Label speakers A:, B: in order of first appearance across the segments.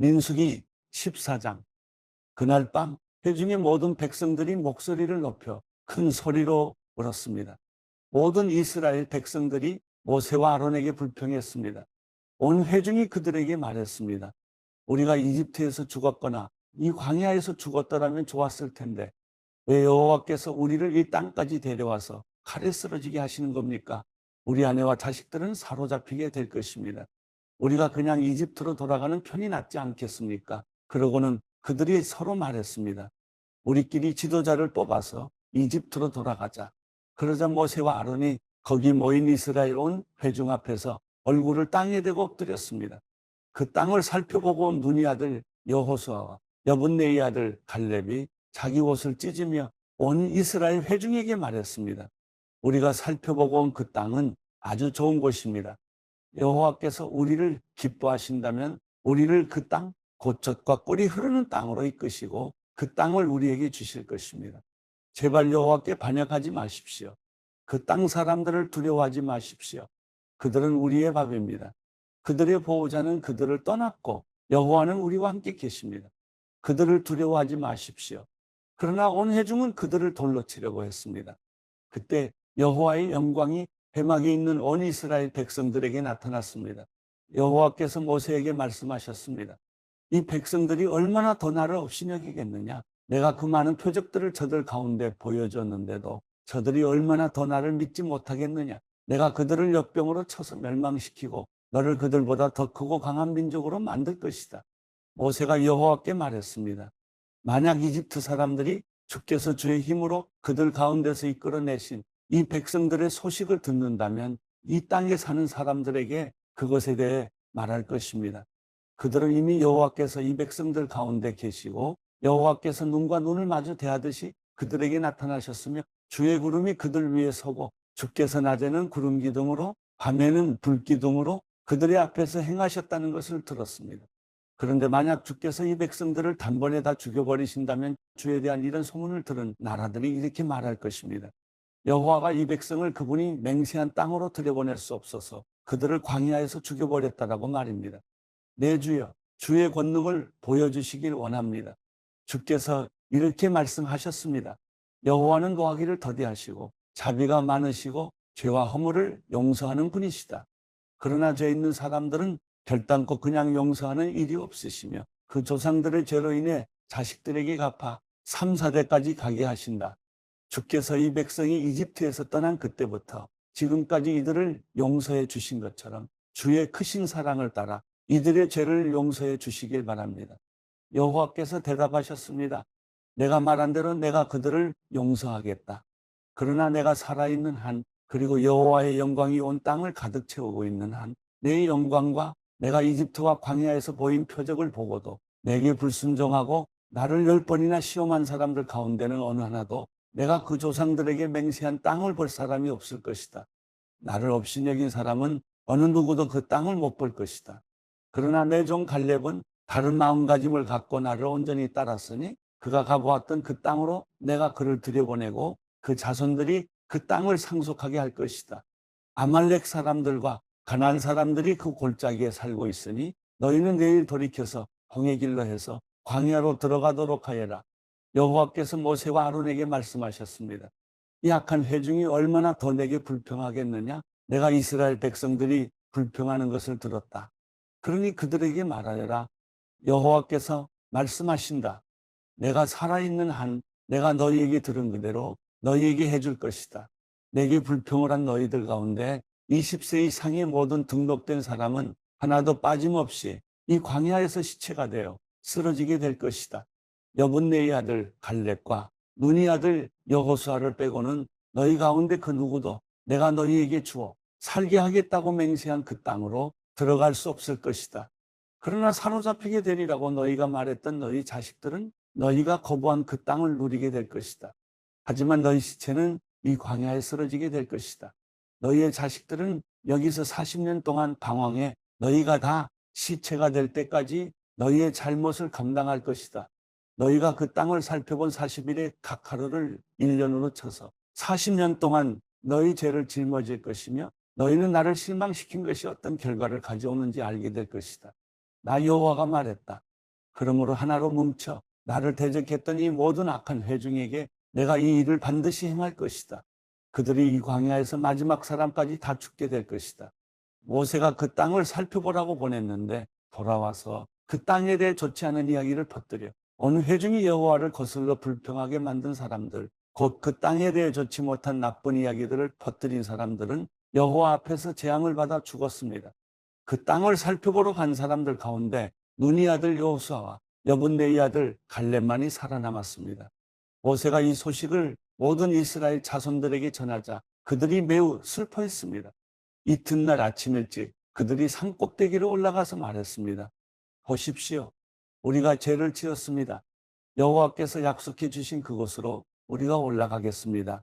A: 민수기 14장. 그날 밤 회중의 모든 백성들이 목소리를 높여 큰 소리로 울었습니다. 모든 이스라엘 백성들이 모세와 아론에게 불평했습니다. 온 회중이 그들에게 말했습니다. 우리가 이집트에서 죽었거나 이 광야에서 죽었더라면 좋았을 텐데 왜 여호와께서 우리를 이 땅까지 데려와서 칼에 쓰러지게 하시는 겁니까? 우리 아내와 자식들은 사로잡히게 될 것입니다. 우리가 그냥 이집트로 돌아가는 편이 낫지 않겠습니까? 그러고는 그들이 서로 말했습니다. 우리끼리 지도자를 뽑아서 이집트로 돌아가자. 그러자 모세와 아론이 거기 모인 이스라엘 온 회중 앞에서 얼굴을 땅에 대고 엎드렸습니다. 그 땅을 살펴보고 온 눈이 아들 여호수아와 여분네의 아들 갈렙이 자기 옷을 찢으며 온 이스라엘 회중에게 말했습니다. 우리가 살펴보고 온 그 땅은 아주 좋은 곳입니다. 여호와께서 우리를 기뻐하신다면 우리를 그 땅, 곧 젖과 꿀이 흐르는 땅으로 이끄시고 그 땅을 우리에게 주실 것입니다. 제발 여호와께 반역하지 마십시오. 그 땅 사람들을 두려워하지 마십시오. 그들은 우리의 밥입니다. 그들의 보호자는 그들을 떠났고 여호와는 우리와 함께 계십니다. 그들을 두려워하지 마십시오. 그러나 온 회중은 그들을 돌로 치려고 했습니다. 그때 여호와의 영광이 회막에 있는 온 이스라엘 백성들에게 나타났습니다. 여호와께서 모세에게 말씀하셨습니다. 이 백성들이 얼마나 더 나를 업신여기겠느냐. 내가 그 많은 표적들을 저들 가운데 보여줬는데도 저들이 얼마나 더 나를 믿지 못하겠느냐. 내가 그들을 역병으로 쳐서 멸망시키고 너를 그들보다 더 크고 강한 민족으로 만들 것이다. 모세가 여호와께 말했습니다. 만약 이집트 사람들이 주께서 주의 힘으로 그들 가운데서 이끌어내신 이 백성들의 소식을 듣는다면 이 땅에 사는 사람들에게 그것에 대해 말할 것입니다. 그들은 이미 여호와께서 이 백성들 가운데 계시고 여호와께서 눈과 눈을 마주 대하듯이 그들에게 나타나셨으며 주의 구름이 그들 위에 서고 주께서 낮에는 구름 기둥으로 밤에는 불 기둥으로 그들의 앞에서 행하셨다는 것을 들었습니다. 그런데 만약 주께서 이 백성들을 단번에 다 죽여버리신다면 주에 대한 이런 소문을 들은 나라들이 이렇게 말할 것입니다. 여호와가 이 백성을 그분이 맹세한 땅으로 들여보낼 수 없어서 그들을 광야에서 죽여버렸다라고 말입니다. 내 주여, 주의 권능을 보여주시길 원합니다. 주께서 이렇게 말씀하셨습니다. 여호와는 노하기를 더디하시고 자비가 많으시고 죄와 허물을 용서하는 분이시다. 그러나 죄 있는 사람들은 결단코 그냥 용서하는 일이 없으시며 그 조상들의 죄로 인해 자식들에게 갚아 3, 4대까지 가게 하신다. 주께서 이 백성이 이집트에서 떠난 그때부터 지금까지 이들을 용서해 주신 것처럼 주의 크신 사랑을 따라 이들의 죄를 용서해 주시길 바랍니다. 여호와께서 대답하셨습니다. 내가 말한 대로 내가 그들을 용서하겠다. 그러나 내가 살아있는 한, 그리고 여호와의 영광이 온 땅을 가득 채우고 있는 한, 내 영광과 내가 이집트와 광야에서 보인 표적을 보고도 내게 불순종하고 나를 10번이나 시험한 사람들 가운데는 어느 하나도 내가 그 조상들에게 맹세한 땅을 볼 사람이 없을 것이다. 나를 업신여긴 사람은 어느 누구도 그 땅을 못 볼 것이다. 그러나 내 종 갈렙은 다른 마음가짐을 갖고 나를 온전히 따랐으니 그가 가보았던 그 땅으로 내가 그를 들여보내고 그 자손들이 그 땅을 상속하게 할 것이다. 아말렉 사람들과 가나안 사람들이 그 골짜기에 살고 있으니 너희는 내일 돌이켜서 홍해 길로 해서 광야로 들어가도록 하여라. 여호와께서 모세와 아론에게 말씀하셨습니다. 이 악한 회중이 얼마나 더 내게 불평하겠느냐? 내가 이스라엘 백성들이 불평하는 것을 들었다. 그러니 그들에게 말하여라. 여호와께서 말씀하신다. 내가 살아있는 한 내가 너희에게 들은 그대로 너희에게 해줄 것이다. 내게 불평을 한 너희들 가운데 20세 이상의 모든 등록된 사람은 하나도 빠짐없이 이 광야에서 시체가 되어 쓰러지게 될 것이다. 여분네의 아들 갈렙과 눈의 아들 여호수아를 빼고는 너희 가운데 그 누구도 내가 너희에게 주어 살게 하겠다고 맹세한 그 땅으로 들어갈 수 없을 것이다. 그러나 사로잡히게 되리라고 너희가 말했던 너희 자식들은 너희가 거부한 그 땅을 누리게 될 것이다. 하지만 너희 시체는 이 광야에 쓰러지게 될 것이다. 너희의 자식들은 여기서 40년 동안 방황해 너희가 다 시체가 될 때까지 너희의 잘못을 감당할 것이다. 너희가 그 땅을 살펴본 40일의 각 하루를 1년으로 쳐서 40년 동안 너희 죄를 짊어질 것이며 너희는 나를 실망시킨 것이 어떤 결과를 가져오는지 알게 될 것이다. 나 여호와가 말했다. 그러므로 하나로 뭉쳐 나를 대적했던 이 모든 악한 회중에게 내가 이 일을 반드시 행할 것이다. 그들이 이 광야에서 마지막 사람까지 다 죽게 될 것이다. 모세가 그 땅을 살펴보라고 보냈는데 돌아와서 그 땅에 대해 좋지 않은 이야기를 퍼뜨려 어느 회중이 여호와를 거슬러 불평하게 만든 사람들, 곧 그 땅에 대해 좋지 못한 나쁜 이야기들을 퍼뜨린 사람들은 여호와 앞에서 재앙을 받아 죽었습니다. 그 땅을 살펴보러 간 사람들 가운데 눈이 아들 여호수아와 여분네의 아들 갈렙만이 살아남았습니다. 모세가 이 소식을 모든 이스라엘 자손들에게 전하자 그들이 매우 슬퍼했습니다. 이튿날 아침 일찍 그들이 산 꼭대기로 올라가서 말했습니다. 보십시오. 우리가 죄를 지었습니다. 여호와께서 약속해 주신 그곳으로 우리가 올라가겠습니다.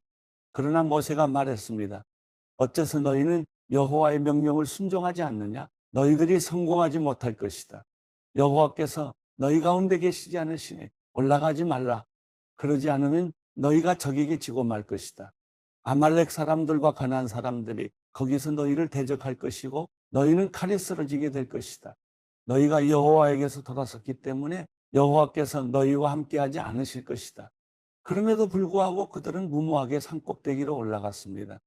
A: 그러나 모세가 말했습니다. 어째서 너희는 여호와의 명령을 순종하지 않느냐? 너희들이 성공하지 못할 것이다. 여호와께서 너희 가운데 계시지 않으시니 올라가지 말라. 그러지 않으면 너희가 적에게 지고 말 것이다. 아말렉 사람들과 가나안 사람들이 거기서 너희를 대적할 것이고 너희는 칼에 쓰러지게 될 것이다. 너희가 여호와에게서 돌아섰기 때문에 여호와께서 너희와 함께하지 않으실 것이다. 그럼에도 불구하고 그들은 무모하게 산꼭대기로 올라갔습니다.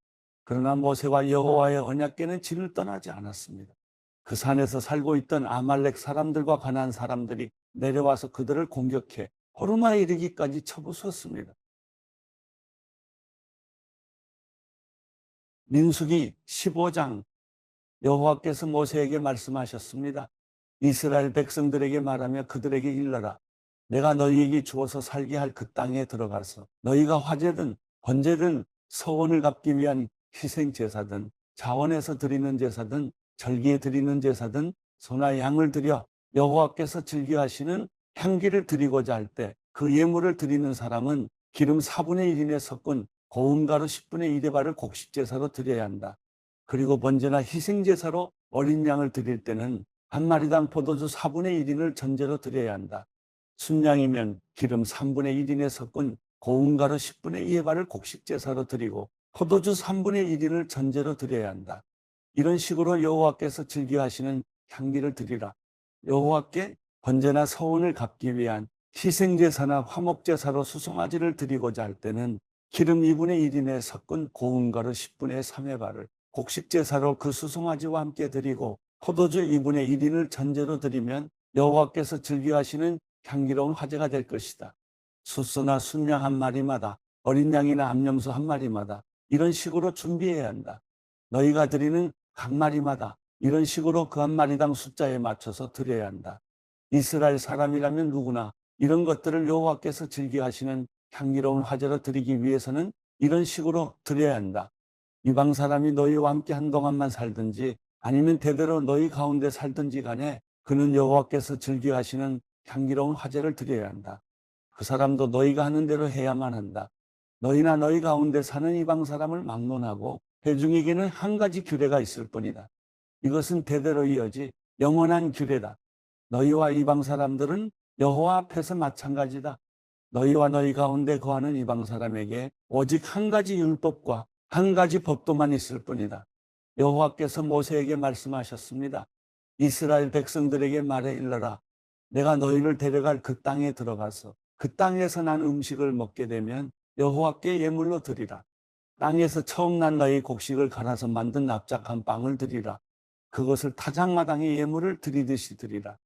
A: 그러나 모세와 여호와의 언약궤는 진을 떠나지 않았습니다. 그 산에서 살고 있던 아말렉 사람들과 가나안 사람들이 내려와서 그들을 공격해 호르마에 이르기까지 쳐부수었습니다. 민수기 15장 여호와께서 모세에게 말씀하셨습니다. 이스라엘 백성들에게 말하며 그들에게 일러라. 내가 너희에게 주어서 살게 할 그 땅에 들어가서 너희가 화제든 번제든 서원을 갚기 위한 희생 제사든 자원에서 드리는 제사든 절기에 드리는 제사든 소나 양을 드려 여호와께서 즐겨하시는 향기를 드리고자 할 때 그 예물을 드리는 사람은 기름 4분의 1인에 섞은 고운 가루 10분의 1의 발을 곡식 제사로 드려야 한다. 그리고 번제나 희생 제사로 어린 양을 드릴 때는 한 마리당 포도주 4분의 1인을 전제로 드려야 한다. 순양이면 기름 3분의 1인에 섞은 고운 가루 10분의 2의 발을 곡식 제사로 드리고 포도주 3분의 1인을 전제로 드려야 한다. 이런 식으로 여호와께서 즐겨하시는 향기를 드리라. 여호와께 번제나 서원을 갚기 위한 희생제사나 화목제사로 수송아지를 드리고자 할 때는 기름 2분의 1인에 섞은 고운 가루 10분의 3의 발을 곡식제사로 그 수송아지와 함께 드리고 포도주 2분의 1인을 전제로 드리면 여호와께서 즐겨하시는 향기로운 화제가 될 것이다. 숫소나 순양 한 마리마다 어린 양이나 암염소 한 마리마다 이런 식으로 준비해야 한다. 너희가 드리는 각 마리마다 이런 식으로 그 한 마리당 숫자에 맞춰서 드려야 한다. 이스라엘 사람이라면 누구나 이런 것들을 여호와께서 즐겨하시는 향기로운 화제로 드리기 위해서는 이런 식으로 드려야 한다. 이방 사람이 너희와 함께 한동안만 살든지 아니면 대대로 너희 가운데 살든지 간에 그는 여호와께서 즐겨하시는 향기로운 화제를 드려야 한다. 그 사람도 너희가 하는 대로 해야만 한다. 너희나 너희 가운데 사는 이방 사람을 막론하고 회중에게는 한 가지 규례가 있을 뿐이다. 이것은 대대로 이어지 영원한 규례다. 너희와 이방 사람들은 여호와 앞에서 마찬가지다. 너희와 너희 가운데 거하는 이방 사람에게 오직 한 가지 율법과 한 가지 법도만 있을 뿐이다. 여호와께서 모세에게 말씀하셨습니다. 이스라엘 백성들에게 말해 일러라. 내가 너희를 데려갈 그 땅에 들어가서 그 땅에서 난 음식을 먹게 되면 여호와께 예물로 드리라. 땅에서 처음 난 너희 곡식을 갈아서 만든 납작한 빵을 드리라. 그것을 타작마당에 예물을 드리듯이 드리라.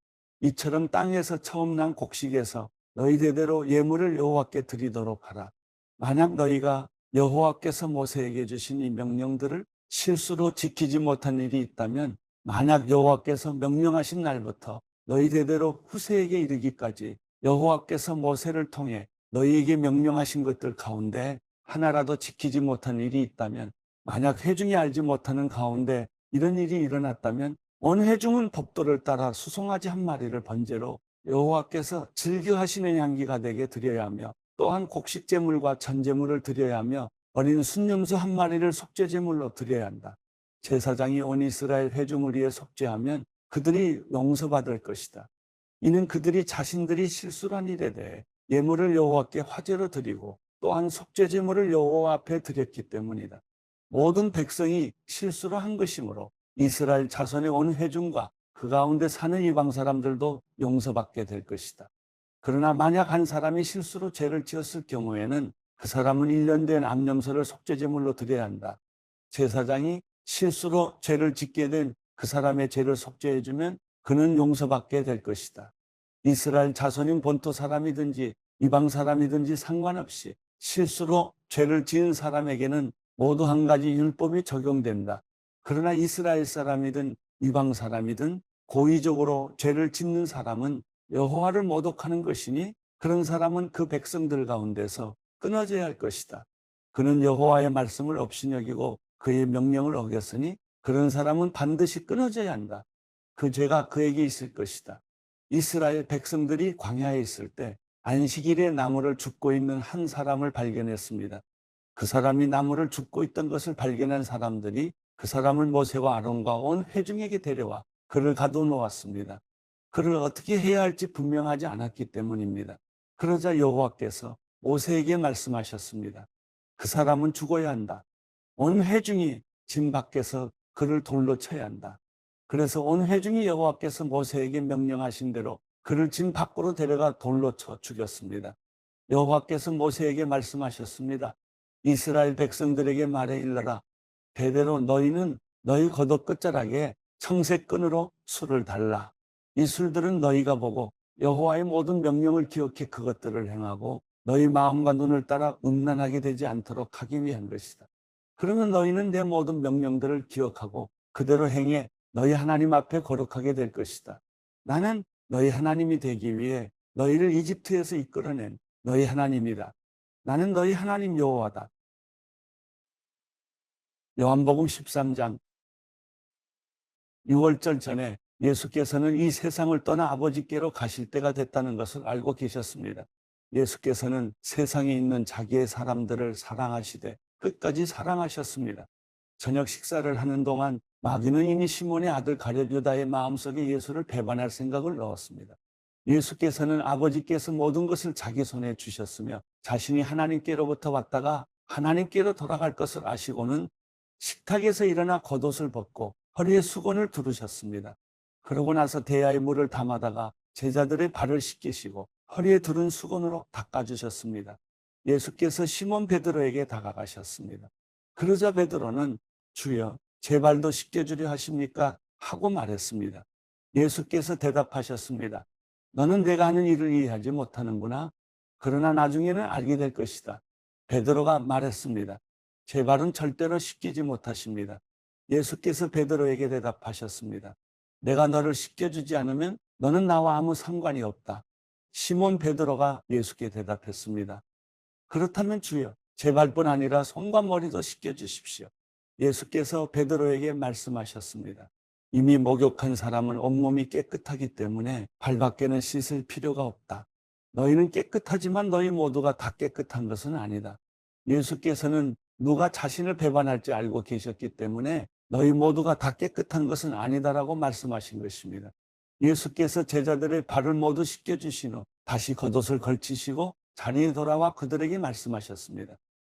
A: 이처럼 땅에서 처음 난 곡식에서 너희 대대로 예물을 여호와께 드리도록 하라. 만약 너희가 여호와께서 모세에게 주신 이 명령들을 실수로 지키지 못한 일이 있다면 만약 여호와께서 명령하신 날부터 너희 대대로 후세에게 이르기까지 여호와께서 모세를 통해 너희에게 명령하신 것들 가운데 하나라도 지키지 못한 일이 있다면 만약 회중이 알지 못하는 가운데 이런 일이 일어났다면 온 회중은 법도를 따라 수송아지 한 마리를 번제로 여호와께서 즐겨하시는 향기가 되게 드려야 하며 또한 곡식제물과 전제물을 드려야 하며 어린 순염소 한 마리를 속죄제물로 드려야 한다. 제사장이 온 이스라엘 회중을 속죄하면 그들이 용서받을 것이다. 이는 그들이 자신들이 실수한 일에 대해 예물을 여호와께 화제로 드리고 또한 속죄제물을 여호와 앞에 드렸기 때문이다. 모든 백성이 실수로 한 것이므로 이스라엘 자손의 온 회중과 그 그 가운데 사는 이방 사람들도 용서받게 될 것이다. 그러나 만약 한 사람이 실수로 죄를 지었을 경우에는 그 사람은 1년 된 암염소를 속죄제물로 드려야 한다. 제사장이 실수로 죄를 짓게 된 그 사람의 죄를 속죄해주면 그는 용서받게 될 것이다. 이스라엘 자손인 본토 사람이든지 이방 사람이든지 상관없이 실수로 죄를 지은 사람에게는 모두 한 가지 율법이 적용된다. 그러나 이스라엘 사람이든 이방 사람이든 고의적으로 죄를 짓는 사람은 여호와를 모독하는 것이니 그런 사람은 그 백성들 가운데서 끊어져야 할 것이다. 그는 여호와의 말씀을 업신여기고 그의 명령을 어겼으니 그런 사람은 반드시 끊어져야 한다. 그 죄가 그에게 있을 것이다. 이스라엘 백성들이 광야에 있을 때 안식일에 나무를 줍고 있는 한 사람을 발견했습니다. 그 사람이 나무를 줍고 있던 것을 발견한 사람들이 그 사람을 모세와 아론과 온 회중에게 데려와 그를 가둬놓았습니다. 그를 어떻게 해야 할지 분명하지 않았기 때문입니다. 그러자 여호와께서 모세에게 말씀하셨습니다. 그 사람은 죽어야 한다. 온 회중이 진 밖에서 그를 돌로 쳐야 한다. 그래서 온 회중이 여호와께서 모세에게 명령하신 대로 그를 진 밖으로 데려가 돌로 쳐 죽였습니다. 여호와께서 모세에게 말씀하셨습니다. 이스라엘 백성들에게 말해 일러라. 대대로 너희는 너희 겉옷 끝자락에 청색끈으로 술을 달라. 이 술들은 너희가 보고 여호와의 모든 명령을 기억해 그것들을 행하고 너희 마음과 눈을 따라 음란하게 되지 않도록 하기 위한 것이다. 그러면 너희는 내 모든 명령들을 기억하고 그대로 행해 너희 하나님 앞에 거룩하게 될 것이다. 나는 너희 하나님이 되기 위해 너희를 이집트에서 이끌어낸 너희 하나님이다. 나는 너희 하나님 여호와다. 요한복음 13장 6월절 전에 예수께서는 이 세상을 떠나 아버지께로 가실 때가 됐다는 것을 알고 계셨습니다. 예수께서는 세상에 있는 자기의 사람들을 사랑하시되 끝까지 사랑하셨습니다. 저녁 식사를 하는 동안 마귀는 이미 시몬의 아들 가룟 유다의 마음속에 예수를 배반할 생각을 넣었습니다. 예수께서는 아버지께서 모든 것을 자기 손에 주셨으며 자신이 하나님께로부터 왔다가 하나님께로 돌아갈 것을 아시고는 식탁에서 일어나 겉옷을 벗고 허리에 수건을 두르셨습니다. 그러고 나서 대야에 물을 담아다가 제자들의 발을 씻기시고 허리에 두른 수건으로 닦아주셨습니다. 예수께서 시몬 베드로에게 다가가셨습니다. 그러자 베드로는 주여 제 발도 씻겨주려 하십니까? 하고 말했습니다. 예수께서 대답하셨습니다. 너는 내가 하는 일을 이해하지 못하는구나. 그러나 나중에는 알게 될 것이다. 베드로가 말했습니다. 제 발은 절대로 씻기지 못하십니다. 예수께서 베드로에게 대답하셨습니다. 내가 너를 씻겨주지 않으면 너는 나와 아무 상관이 없다. 시몬 베드로가 예수께 대답했습니다. 그렇다면 주여 제 발뿐 아니라 손과 머리도 씻겨주십시오. 예수께서 베드로에게 말씀하셨습니다. 이미 목욕한 사람은 온몸이 깨끗하기 때문에 발밖에는 씻을 필요가 없다. 너희는 깨끗하지만 너희 모두가 다 깨끗한 것은 아니다. 예수께서는 누가 자신을 배반할지 알고 계셨기 때문에 너희 모두가 다 깨끗한 것은 아니다라고 말씀하신 것입니다. 예수께서 제자들의 발을 모두 씻겨주신 후 다시 겉옷을 걸치시고 자리에 돌아와 그들에게 말씀하셨습니다.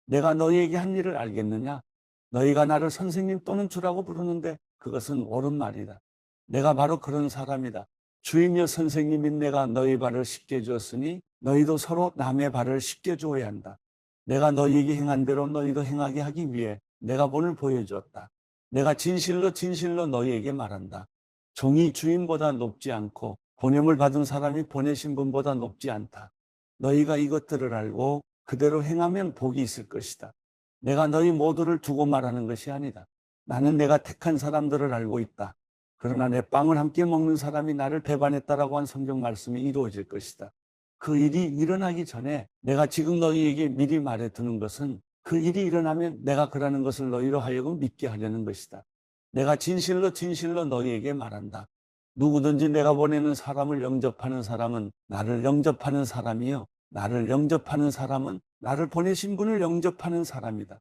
A: 내가 너희에게 한 일을 알겠느냐? 너희가 나를 선생님 또는 주라고 부르는데 그것은 옳은 말이다. 내가 바로 그런 사람이다. 주이며 선생님인 내가 너희 발을 씻겨주었으니 너희도 서로 남의 발을 씻겨주어야 한다. 내가 너희에게 행한 대로 너희도 행하게 하기 위해 내가 본을 보여주었다. 내가 진실로 진실로 너희에게 말한다. 종이 주인보다 높지 않고 보냄을 받은 사람이 보내신 분보다 높지 않다. 너희가 이것들을 알고 그대로 행하면 복이 있을 것이다. 내가 너희 모두를 두고 말하는 것이 아니다. 나는 내가 택한 사람들을 알고 있다. 그러나 내 빵을 함께 먹는 사람이 나를 배반했다라고 한 성경 말씀이 이루어질 것이다. 그 일이 일어나기 전에 내가 지금 너희에게 미리 말해두는 것은 그 일이 일어나면 내가 그러는 것을 너희로 하여금 믿게 하려는 것이다. 내가 진실로 진실로 너희에게 말한다. 누구든지 내가 보내는 사람을 영접하는 사람은 나를 영접하는 사람이요. 나를 영접하는 사람은 나를 보내신 분을 영접하는 사람이다.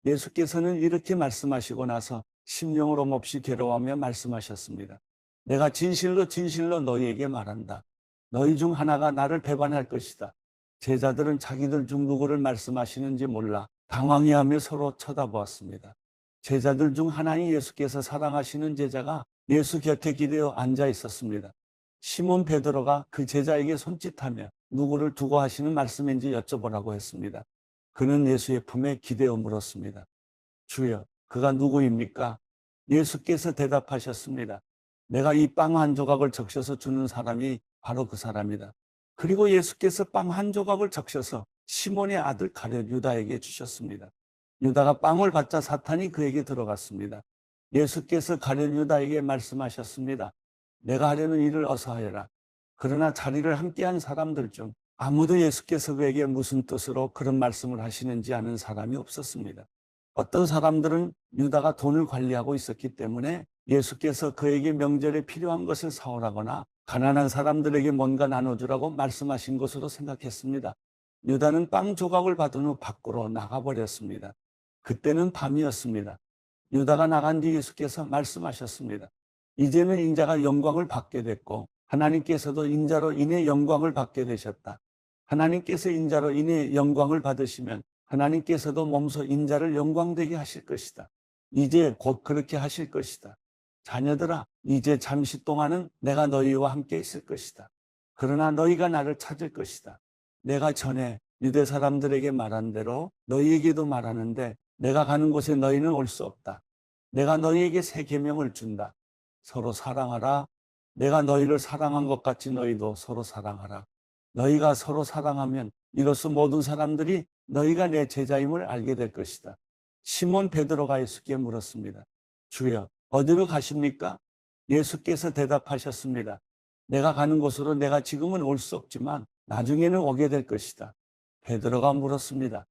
A: 예수께서는 이렇게 말씀하시고 나서 심령으로 몹시 괴로워하며 말씀하셨습니다. 내가 진실로 진실로 너희에게 말한다. 너희 중 하나가 나를 배반할 것이다. 제자들은 자기들 중 누구를 말씀하시는지 몰라 당황해하며 서로 쳐다보았습니다. 제자들 중 하나인 예수께서 사랑하시는 제자가 예수 곁에 기대어 앉아 있었습니다. 시몬 베드로가 그 제자에게 손짓하며 누구를 두고 하시는 말씀인지 여쭤보라고 했습니다. 그는 예수의 품에 기대어 물었습니다. 주여, 그가 누구입니까? 예수께서 대답하셨습니다. 내가 이 빵 한 조각을 적셔서 주는 사람이 바로 그 사람이다. 그리고 예수께서 빵 한 조각을 적셔서 시몬의 아들 가룟 유다에게 주셨습니다. 유다가 빵을 받자 사탄이 그에게 들어갔습니다. 예수께서 가룟 유다에게 말씀하셨습니다. 내가 하려는 일을 어서 하여라. 그러나 자리를 함께한 사람들 중 아무도 예수께서 그에게 무슨 뜻으로 그런 말씀을 하시는지 아는 사람이 없었습니다. 어떤 사람들은 유다가 돈을 관리하고 있었기 때문에 예수께서 그에게 명절에 필요한 것을 사오라거나 가난한 사람들에게 뭔가 나눠주라고 말씀하신 것으로 생각했습니다. 유다는 빵 조각을 받은 후 밖으로 나가버렸습니다. 그때는 밤이었습니다. 유다가 나간 뒤 예수께서 말씀하셨습니다. 이제는 인자가 영광을 받게 됐고 하나님께서도 인자로 인해 영광을 받게 되셨다. 하나님께서 인자로 인해 영광을 받으시면 하나님께서도 몸소 인자를 영광되게 하실 것이다. 이제 곧 그렇게 하실 것이다. 자녀들아, 이제 잠시 동안은 내가 너희와 함께 있을 것이다. 그러나 너희가 나를 찾을 것이다. 내가 전에 유대 사람들에게 말한 대로 너희에게도 말하는데 내가 가는 곳에 너희는 올 수 없다. 내가 너희에게 새 계명을 준다. 서로 사랑하라. 내가 너희를 사랑한 것 같이 너희도 서로 사랑하라. 너희가 서로 사랑하면 이로써 모든 사람들이 너희가 내 제자임을 알게 될 것이다. 시몬 베드로가 예수께 물었습니다. 주여, 어디로 가십니까? 예수께서 대답하셨습니다. 내가 가는 곳으로 내가 지금은 올 수 없지만 나중에는 오게 될 것이다. 베드로가 물었습니다.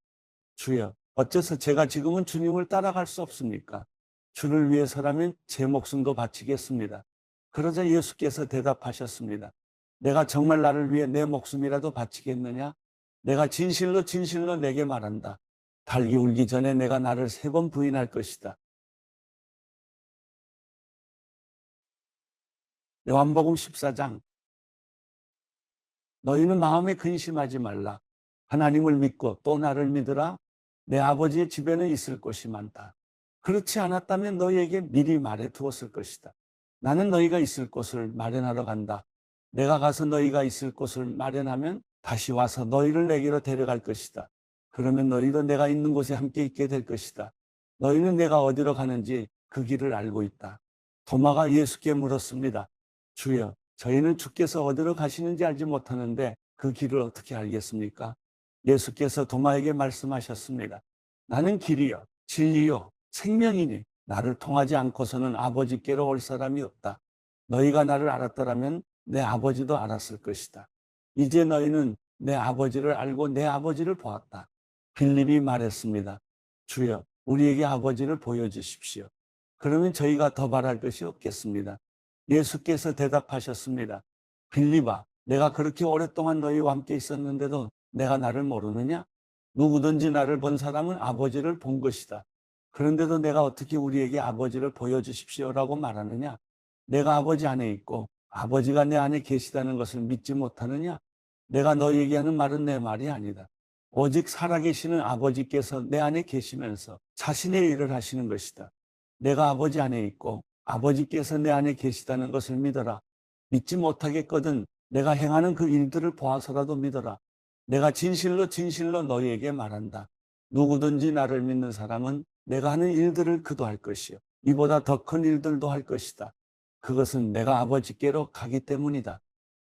A: 주여, 어째서 제가 지금은 주님을 따라갈 수 없습니까? 주를 위해서라면 제 목숨도 바치겠습니다. 그러자 예수께서 대답하셨습니다. 내가 정말 나를 위해 내 목숨이라도 바치겠느냐? 내가 진실로 진실로 내게 말한다. 닭이 울기 전에 내가 나를 3번 부인할 것이다. 요한복음 14장. 너희는 마음에 근심하지 말라. 하나님을 믿고 또 나를 믿으라. 내 아버지의 집에는 있을 곳이 많다. 그렇지 않았다면 너희에게 미리 말해 두었을 것이다. 나는 너희가 있을 곳을 마련하러 간다. 내가 가서 너희가 있을 곳을 마련하면 다시 와서 너희를 내게로 데려갈 것이다. 그러면 너희도 내가 있는 곳에 함께 있게 될 것이다. 너희는 내가 어디로 가는지 그 길을 알고 있다. 도마가 예수께 물었습니다. 주여, 저희는 주께서 어디로 가시는지 알지 못하는데 그 길을 어떻게 알겠습니까? 예수께서 도마에게 말씀하셨습니다. 나는 길이요, 진리요, 생명이니 나를 통하지 않고서는 아버지께로 올 사람이 없다. 너희가 나를 알았더라면 내 아버지도 알았을 것이다. 이제 너희는 내 아버지를 알고 내 아버지를 보았다. 빌립이 말했습니다. 주여, 우리에게 아버지를 보여주십시오. 그러면 저희가 더 바랄 것이 없겠습니다. 예수께서 대답하셨습니다. 빌립아, 내가 그렇게 오랫동안 너희와 함께 있었는데도 내가 나를 모르느냐? 누구든지 나를 본 사람은 아버지를 본 것이다. 그런데도 내가 어떻게 우리에게 아버지를 보여주십시오라고 말하느냐? 내가 아버지 안에 있고 아버지가 내 안에 계시다는 것을 믿지 못하느냐? 내가 너희에게 하는 말은 내 말이 아니다. 오직 살아계시는 아버지께서 내 안에 계시면서 자신의 일을 하시는 것이다. 내가 아버지 안에 있고 아버지께서 내 안에 계시다는 것을 믿어라. 믿지 못하겠거든 내가 행하는 그 일들을 보아서라도 믿어라. 내가 진실로 진실로 너희에게 말한다. 누구든지 나를 믿는 사람은 내가 하는 일들을 그도 할 것이요. 이보다 더 큰 일들도 할 것이다. 그것은 내가 아버지께로 가기 때문이다.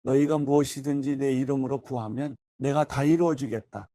A: 너희가 무엇이든지 내 이름으로 구하면 내가 다 이루어주겠다.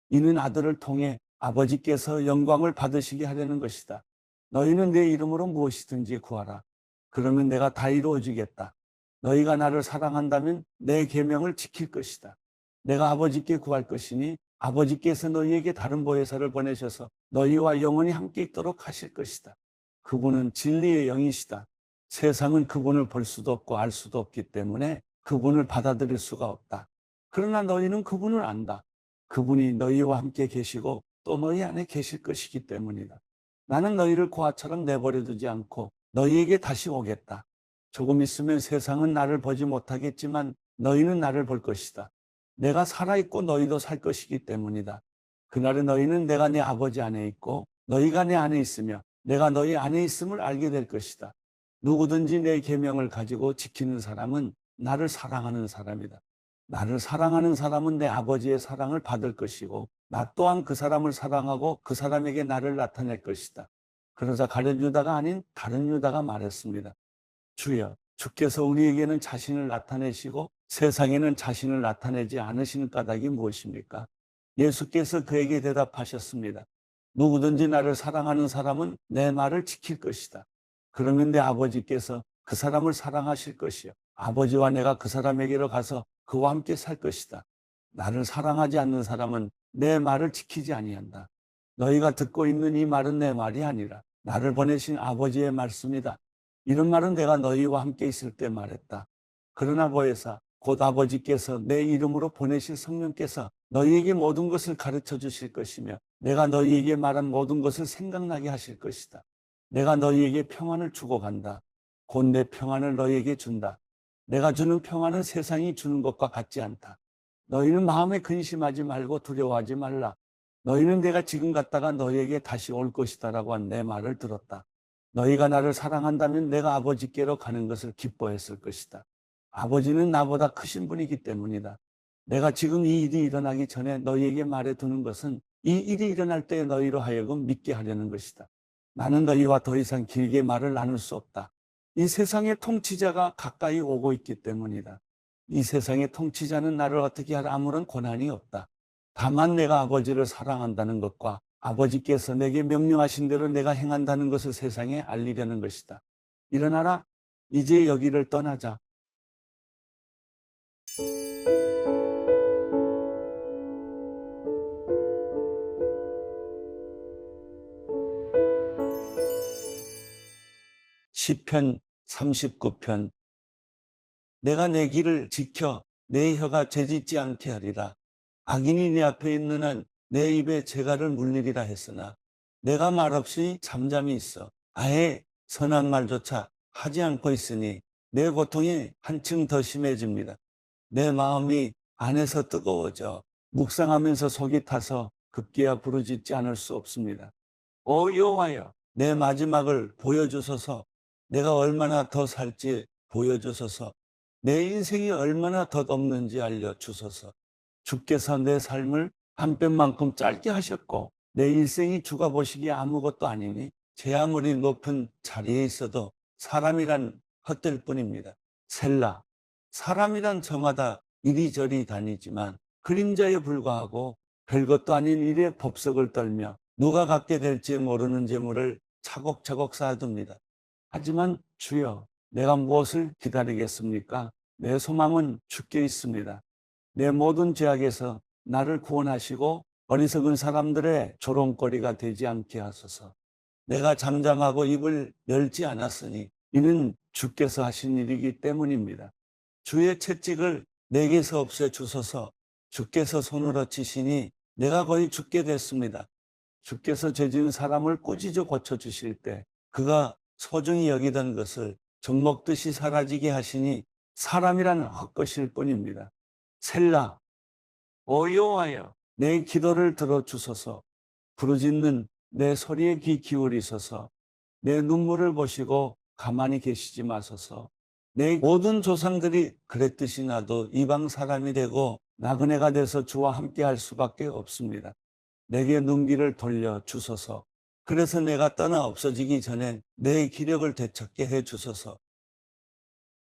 A: 이는 아들을 통해 아버지께서 영광을 받으시게 하려는 것이다. 너희는 내 이름으로 무엇이든지 구하라. 그러면 내가 다 이루어주겠다. 너희가 나를 사랑한다면 내 계명을 지킬 것이다. 내가 아버지께 구할 것이니 아버지께서 너희에게 다른 보혜사를 보내셔서 너희와 영원히 함께 있도록 하실 것이다. 그분은 진리의 영이시다. 세상은 그분을 볼 수도 없고 알 수도 없기 때문에 그분을 받아들일 수가 없다. 그러나 너희는 그분을 안다. 그분이 너희와 함께 계시고 또 너희 안에 계실 것이기 때문이다. 나는 너희를 고아처럼 내버려 두지 않고 너희에게 다시 오겠다. 조금 있으면 세상은 나를 보지 못하겠지만 너희는 나를 볼 것이다. 내가 살아있고 너희도 살 것이기 때문이다. 그날에 너희는 내가 내 아버지 안에 있고 너희가 내 안에 있으며 내가 너희 안에 있음을 알게 될 것이다. 누구든지 내 계명을 가지고 지키는 사람은 나를 사랑하는 사람이다. 나를 사랑하는 사람은 내 아버지의 사랑을 받을 것이고 나 또한 그 사람을 사랑하고 그 사람에게 나를 나타낼 것이다. 그러자 가룟 유다가 아닌 다른 유다가 말했습니다. 주여, 주께서 우리에게는 자신을 나타내시고 세상에는 자신을 나타내지 않으시는 까닭이 무엇입니까? 예수께서 그에게 대답하셨습니다. 누구든지 나를 사랑하는 사람은 내 말을 지킬 것이다. 그러면 내 아버지께서 그 사람을 사랑하실 것이요. 아버지와 내가 그 사람에게로 가서 그와 함께 살 것이다. 나를 사랑하지 않는 사람은 내 말을 지키지 아니한다. 너희가 듣고 있는 이 말은 내 말이 아니라 나를 보내신 아버지의 말씀이다. 이런 말은 내가 너희와 함께 있을 때 말했다. 그러나 보혜사 곧 아버지께서 내 이름으로 보내실 성령께서 너희에게 모든 것을 가르쳐 주실 것이며 내가 너희에게 말한 모든 것을 생각나게 하실 것이다. 내가 너희에게 평안을 주고 간다. 곧 내 평안을 너희에게 준다. 내가 주는 평안은 세상이 주는 것과 같지 않다. 너희는 마음에 근심하지 말고 두려워하지 말라. 너희는 내가 지금 갔다가 너희에게 다시 올 것이다라고 한 내 말을 들었다. 너희가 나를 사랑한다면 내가 아버지께로 가는 것을 기뻐했을 것이다. 아버지는 나보다 크신 분이기 때문이다. 내가 지금 이 일이 일어나기 전에 너희에게 말해두는 것은 이 일이 일어날 때 너희로 하여금 믿게 하려는 것이다. 나는 너희와 더 이상 길게 말을 나눌 수 없다. 이 세상의 통치자가 가까이 오고 있기 때문이다. 이 세상의 통치자는 나를 어떻게 할 아무런 권한이 없다. 다만 내가 아버지를 사랑한다는 것과 아버지께서 내게 명령하신 대로 내가 행한다는 것을 세상에 알리려는 것이다. 일어나라. 이제 여기를 떠나자. 시편 39편. 내가 내 길을 지켜 내 혀가 죄짓지 않게 하리라. 악인이 내 앞에 있는 한 내 입에 재갈을 물리리라 했으나 내가 말없이 잠잠히 있어 아예 선한 말조차 하지 않고 있으니 내 고통이 한층 더 심해집니다. 내 마음이 안에서 뜨거워져 묵상하면서 속이 타서 급기야 부르짖지 않을 수 없습니다. 오 여호와여, 내 마지막을 보여주소서. 내가 얼마나 더 살지 보여주소서. 내 인생이 얼마나 덧없는지 알려주소서. 주께서 내 삶을 한 뼘만큼 짧게 하셨고 내 일생이 주가 보시기에 아무것도 아니니 제 아무리 높은 자리에 있어도 사람이란 헛될 뿐입니다. 셀라. 사람이란 저마다 이리저리 다니지만 그림자에 불과하고 별것도 아닌 일에 법석을 떨며 누가 갖게 될지 모르는 재물을 차곡차곡 쌓아둡니다. 하지만 주여, 내가 무엇을 기다리겠습니까? 내 소망은 주께 있습니다. 내 모든 죄악에서 나를 구원하시고 어리석은 사람들의 조롱거리가 되지 않게 하소서. 내가 잠잠하고 입을 열지 않았으니 이는 주께서 하신 일이기 때문입니다. 주의 채찍을 내게서 없애주소서. 주께서 손으로 치시니 내가 거의 죽게 됐습니다. 주께서 죄지은 사람을 꾸짖어 고쳐주실 때 그가 소중히 여기던 것을 젖먹듯이 사라지게 하시니 사람이란 헛것일 뿐입니다. 셀라. 오 여호와여, 내 기도를 들어주소서. 부르짖는 내 소리에 귀 기울이소서. 내 눈물을 보시고 가만히 계시지 마소서. 내 모든 조상들이 그랬듯이 나도 이방 사람이 되고 나그네가 돼서 주와 함께 할 수밖에 없습니다. 내게 눈길을 돌려 주소서. 그래서 내가 떠나 없어지기 전에 내 기력을 되찾게 해 주소서.